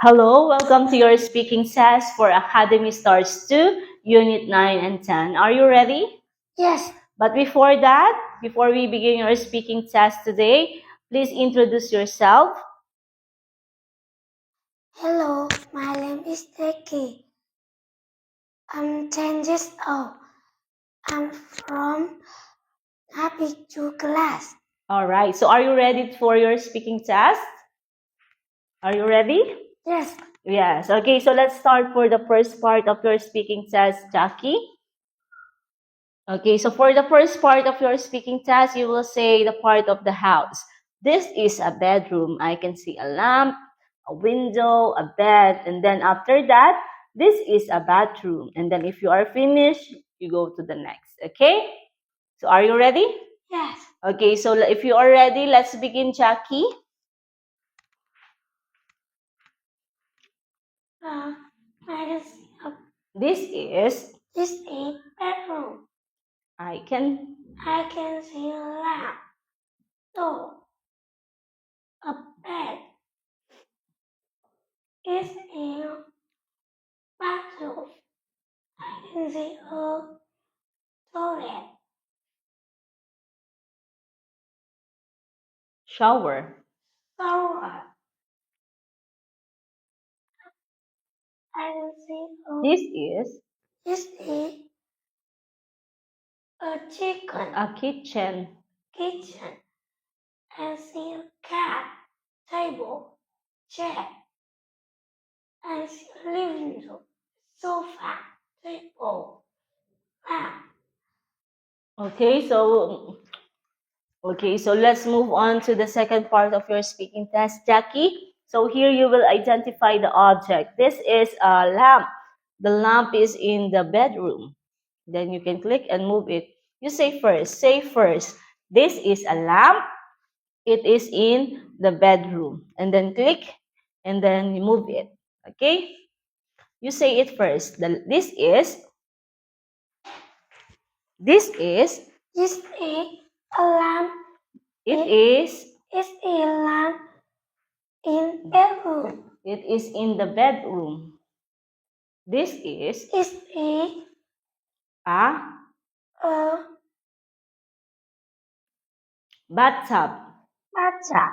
Hello, welcome to your speaking test for Academy Stars 2, Unit 9 and 10. Are you ready? Yes. But before that, before we begin your speaking test today, please introduce yourself. Hello, my name is Eki. I'm 10 years old. I'm from Happy 2 class. All right, so are you ready for your speaking test? Are you ready? Yes. Yes. Okay, so let's start for the first part of your speaking test, Jackie. Okay, so for the first part of your speaking test, you will say the part of the house. This is a bedroom. I can see a lamp, a window, a bed, and then after that, this is a bathroom. And then if you are finished, you go to the next. Okay? So are you ready? Yes. Okay, so if you are ready, let's begin, Jackie. I can see This is, this is bedroom. I can, I can see a lamp, door, a bed. It's a bathroom. I can see a toilet. shower. Shower. I can see This is this is a chicken. a kitchen. Kitchen. I see a cat, table, chair. I see a living room, sofa, table, lamp. Okay, so let's move on to the second part of your speaking test, Jackie. So here you will identify the object. This is a lamp. The lamp is in the bedroom. Then you can click and move it. You say first. Say first. This is a lamp. It is in the bedroom. And then click and then you move it. Okay? You say it first. This is, This is a lamp. it is, It's a lamp in bedroom. it is in the bedroom. This is It's a a bathtub. bathtub.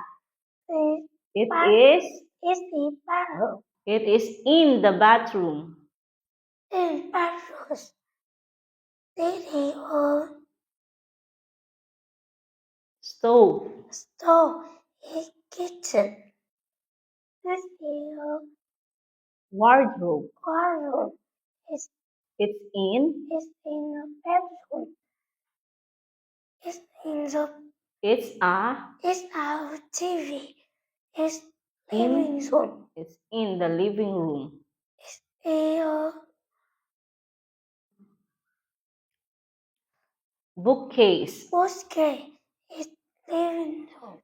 It is It's a bathroom. it is in the bathroom. In bathrooms. This is a Stove. stove. In kitchen. This is a Wardrobe. wardrobe. It's It's in in the bedroom. It's in the it's a It's our TV. It's in living room. it's in the living room. It's a Bookcase. bosque. It's living room.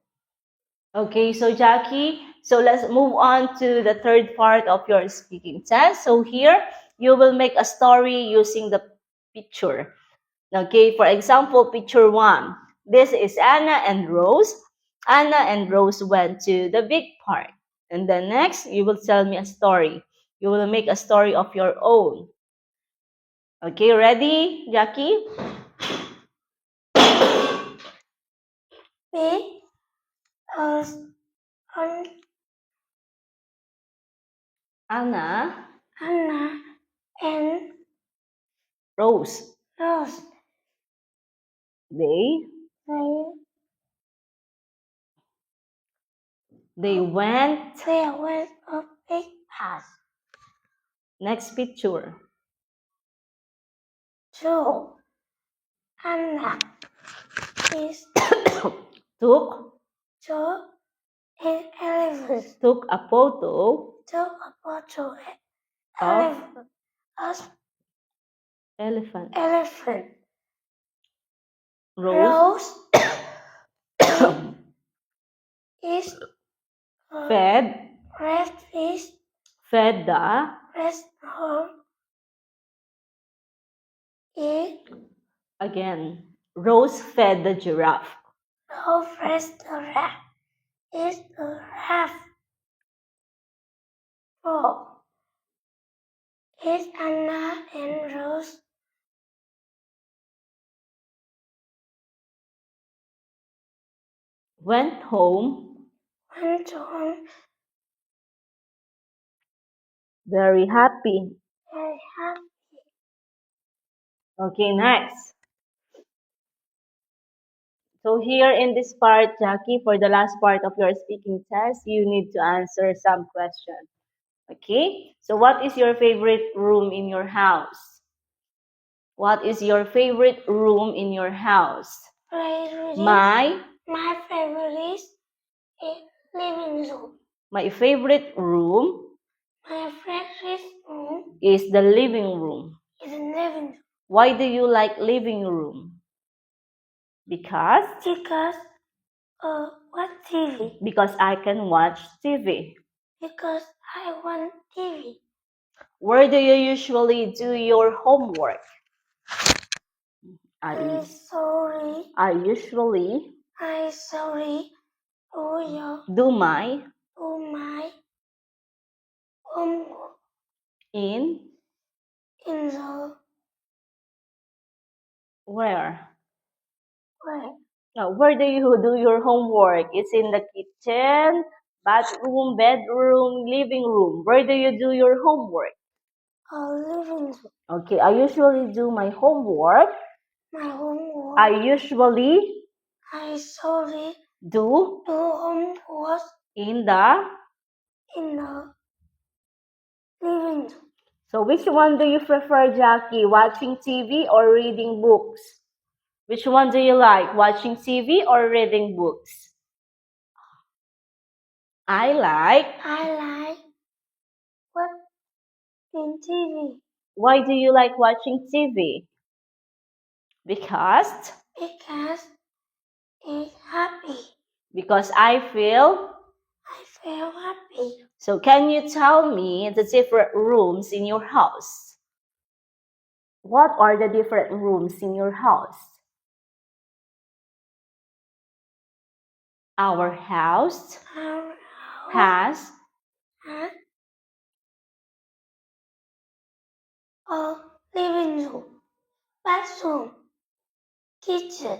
Okay, so Jackie, so let's move on to the third part of your speaking test. So here you will make a story using the picture. Okay, for example, picture 1. This is Anna and Rose. Anna and Rose went to the big park. And then next, you will tell me a story. You will make a story of your own. Okay, ready, Jackie? We on Anna, Anna and Rose. Rose. They They they went. they went a big path. Next picture. So Anna is Took so an elephant. took a photo Took a photo of of elephant. elephant. Rose Rose is fed red fish fed the restaurant is again. Rose fed the giraffe. no restaurant is a half. 4. Is Anna and Rose went home went home very happy. very happy? Okay, next. So here in this part, Jackie, for the last part of your speaking test, you need to answer some questions. Okay? So what is your favorite room in your house? What is your favorite room in your house? My favorite is living room. my favorite room My favorite room is the living room. is living room Why do you like living room? Because what TV? because I can watch TV. Because I want TV. Where do you usually do your homework? I usually do my do my homework in in the where? where? Where do you do your homework? It's in the kitchen, bathroom, bedroom, living room. Where do you do your homework? Living room. Okay, I usually do my homework. My homework. I usually do do homework in the. in the living room. So which one do you prefer, Jackie? Watching TV or reading books? Which one do you like? Watching TV or reading books? I like. Watching TV. Why do you like watching TV? Because It's happy. because I feel. I feel happy. So can you tell me the different rooms in your house? What are the different rooms in your house? Our house Our has has a living room, bathroom, kitchen,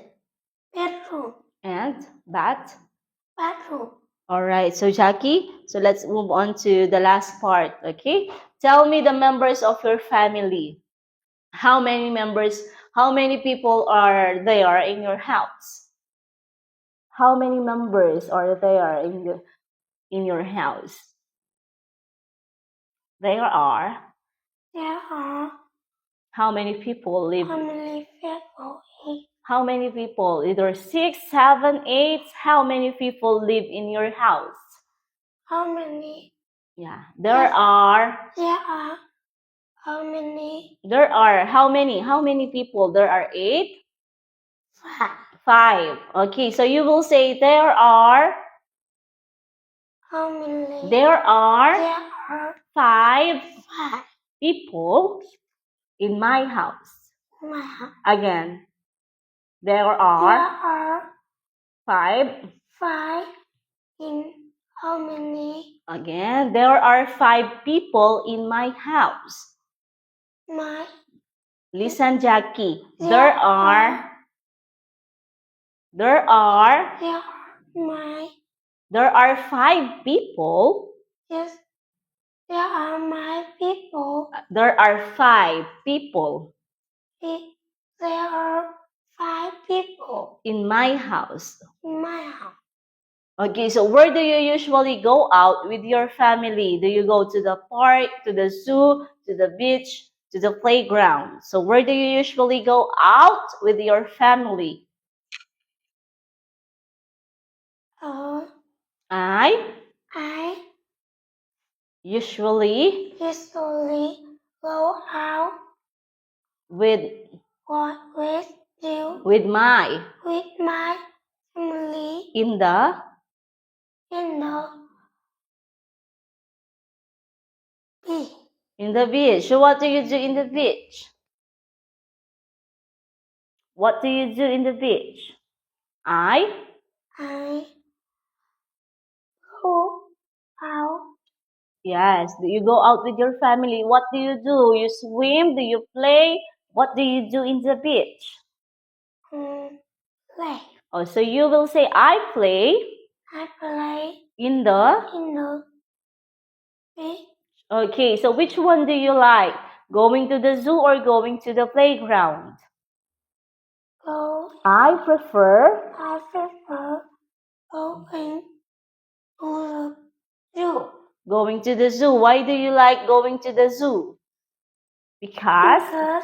bedroom, and bathroom. all right, so Jackie, so let's move on to the last part, okay? Tell me the members of your family. How many members, how many people are there in your house? How many members are there in your house? There are. There are How many people live? how many people? How many people? Either 6, 7, 8. How many people live in your house? How many? Yeah, there are. There are how many? There are how many? How many people? There are 8. 5. 5. Okay, so you will say there are. How many? There are There are 5 5 people in my house. my house. Again, there There are are 5. 5 in how many? Again, there are 5 people in my house. My Listen, Jackie. There There are my there are 5 people. yes. There are my people. There are 5 people There are 5 people in my house. in my house. Okay, so where do you usually go out with your family? Do you go to the park, to the zoo, to the beach, to the playground? So where do you usually go out with your family? I I usually go out with with you with my with my family in the in the beach. in the beach. So what do you do in the beach? What do you do in the beach? I I go out Yes. Do you go out with your family? What do? You swim? Do you play? What do you do in the beach? Play. Oh, so you will say, I play I play in the... in the beach. Okay, so which one do you like? Going to the zoo or going to the playground? Go. I prefer... I prefer going to the zoo. Going to the zoo. Why do you like going to the zoo? Because Because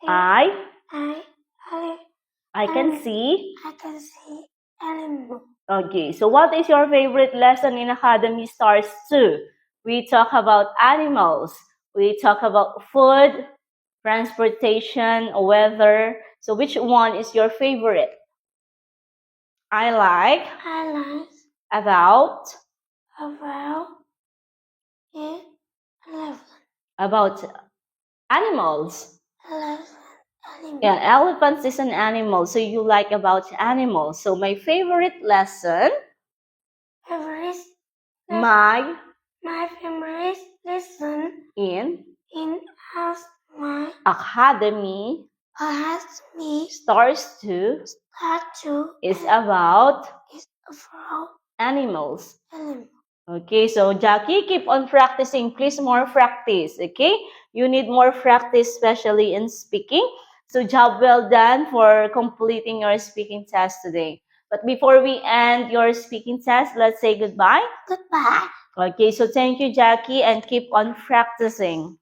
I I can see... I can see animals. Okay, so what is your favorite lesson in Academy Stars 2? We talk about animals. We talk about food, transportation, weather. So which one is your favorite? I like I like about about it 11. about animals. 11 animals. Yeah, elephants is an animal. So you like about animals. So my favorite lesson, Favorite my favorite lesson in in as my Academy has me Stars 2 start to is about is about animals. animals. Okay, so Jackie, keep on practicing. Please, more practice. Okay, you need more practice, especially in speaking. So, job well done for completing your speaking test today. But before we end your speaking test, let's say goodbye. Goodbye. Okay, so thank you, Jackie, and keep on practicing.